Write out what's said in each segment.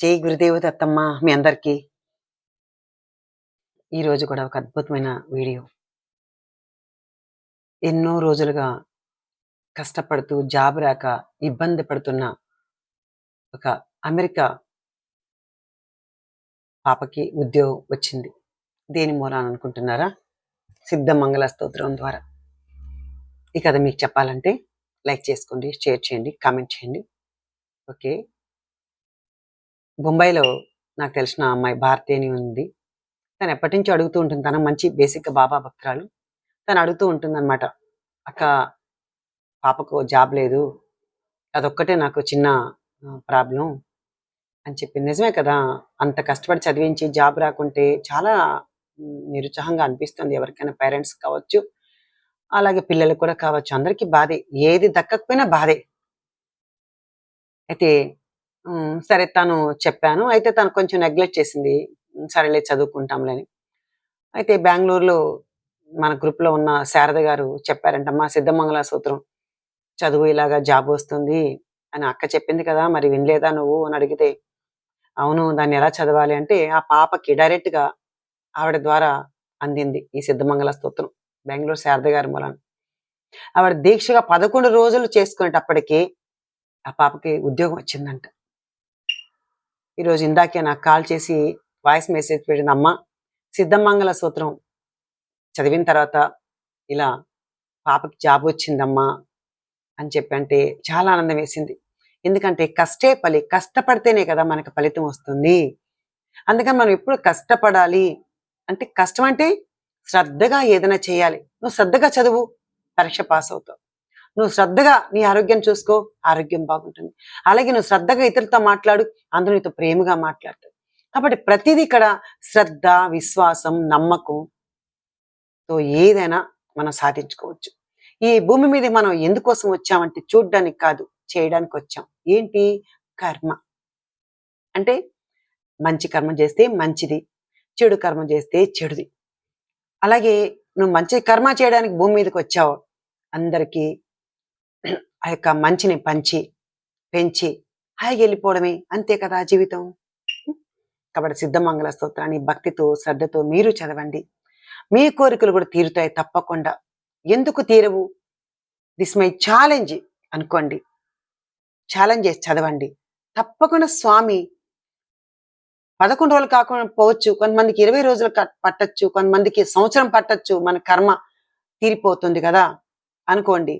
జై గురుదేవ దత్తమ్మ మీ అందరికీ. ఈరోజు కూడా ఒక అద్భుతమైన వీడియో. ఎన్నో రోజులుగా కష్టపడుతూ జాబ్ రాక ఇబ్బంది పడుతున్న ఒక అమెరికా పాపకి ఉద్యోగం వచ్చింది. దేని మూలాన అనుకుంటున్నారా? సిద్ధమంగళ స్తోత్రం ద్వారా. ఈ కథ మీకు చెప్పాలంటే లైక్ చేసుకోండి, షేర్ చేయండి, కామెంట్ చేయండి. ఓకే. బొంబాయిలో నాకు తెలిసిన అమ్మాయి భారతి అని ఉంది. తను ఎప్పటి నుంచో అడుగుతూ ఉంటుంది. తను మంచి బేసిక్గా బాబా భక్తురాలు. తను అడుగుతూ ఉంటుంది అనమాట, అక్క పాపకు జాబ్ లేదు, అదొక్కటే నాకు చిన్న ప్రాబ్లం అని చెప్పి. నిజమే కదా, అంత కష్టపడి చదివించి జాబ్ రాకుంటే చాలా నిరుత్సాహంగా అనిపిస్తుంది ఎవరికైనా, పేరెంట్స్ కావచ్చు, అలాగే పిల్లలకు కూడా కావచ్చు, అందరికీ బాధే. ఏది దక్కకపోయినా బాధే. అయితే సరే తను చెప్పాను. అయితే తను కొంచెం నెగ్లెక్ట్ చేసింది. సరేలే చదువుకుంటాంలే అని. అయితే బెంగళూరులో మన గ్రూప్లో ఉన్న శారద గారు చెప్పారంటమ్మా, సిద్ధమంగళ సూత్రం చదువు, ఇలాగా జాబ్ వస్తుంది అని అక్క చెప్పింది కదా, మరి వినలేదా నువ్వు అని అడిగితే, అవును దాన్ని ఎలా చదవాలి అంటే ఆ పాపకి డైరెక్ట్గా ఆవిడ ద్వారా అందింది ఈ సిద్ధమంగళ స్తోత్రం. బెంగళూరు శారద గారి మూలాన ఆవిడ దీక్షగా 11 రోజులు చేసుకునేటప్పటికీ ఆ పాపకి ఉద్యోగం వచ్చిందంట. ఈరోజు ఇందాకే నాకు కాల్ చేసి వాయిస్ మెసేజ్ పెట్టింది, అమ్మ సిద్ధమంగళ సూత్రం చదివిన తర్వాత ఇలా పాపకి జాబ్ వచ్చిందమ్మా అని చెప్పి. అంటే చాలా ఆనందం వేసింది. ఎందుకంటే కష్టపడితేనే కదా మనకు ఫలితం వస్తుంది. అందుకని మనం ఎప్పుడు కష్టపడాలి. అంటే కష్టం అంటే శ్రద్ధగా ఏదైనా చేయాలి. నువ్వు శ్రద్ధగా చదువు, పరీక్ష పాస్ అవుతావు. నువ్వు శ్రద్ధగా నీ ఆరోగ్యం చూసుకో, ఆరోగ్యం బాగుంటుంది. అలాగే నువ్వు శ్రద్ధగా ఇతరులతో మాట్లాడు, అందరూ నీతో ప్రేమగా మాట్లాడతారు. కాబట్టి ప్రతిదీ ఇక్కడ శ్రద్ధ, విశ్వాసం, నమ్మకంతో ఏదైనా మనం సాధించుకోవచ్చు. ఈ భూమి మీద మనం ఎందుకోసం వచ్చామంటే చూడ్డానికి కాదు, చేయడానికి వచ్చాం. ఏంటి? కర్మ. అంటే మంచి కర్మ చేస్తే మంచిది, చెడు కర్మ చేస్తే చెడుది. అలాగే నువ్వు మంచి కర్మ చేయడానికి భూమి మీదకి వచ్చావు, అందరికీ ఆ యొక్క మంచిని పంచి పెంచి హాయిగా వెళ్ళిపోవడమే, అంతే కదా జీవితం. కాబట్టి సిద్ధమంగళ స్తోత్రాన్ని భక్తితో శ్రద్ధతో మీరు చదవండి. మీ కోరికలు కూడా తీరుతాయి తప్పకుండా. ఎందుకు తీరవు? దిస్ మై ఛాలెంజ్ అనుకోండి. ఛాలెంజ్ చేసి చదవండి. తప్పకుండా స్వామి 11 రోజులు కాకుండా పోవచ్చు, కొంతమందికి 20 రోజులు పట్టచ్చు, కొంతమందికి సంవత్సరం పట్టచ్చు. మన కర్మ తీరిపోతుంది కదా అనుకోండి.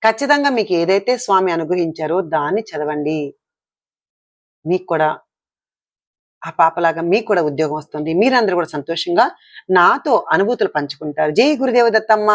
ఖచ్చితంగా మీకు ఏదైతే స్వామి అనుగ్రహించారో దాన్ని చదవండి. మీకు కూడా ఆ పాపలాగా మీకు కూడా ఉద్యోగం వస్తుంది. మీరందరూ కూడా సంతోషంగా నాతో అనుభూతులు పంచుకుంటారు. జై గురుదేవ దత్తమ్మ.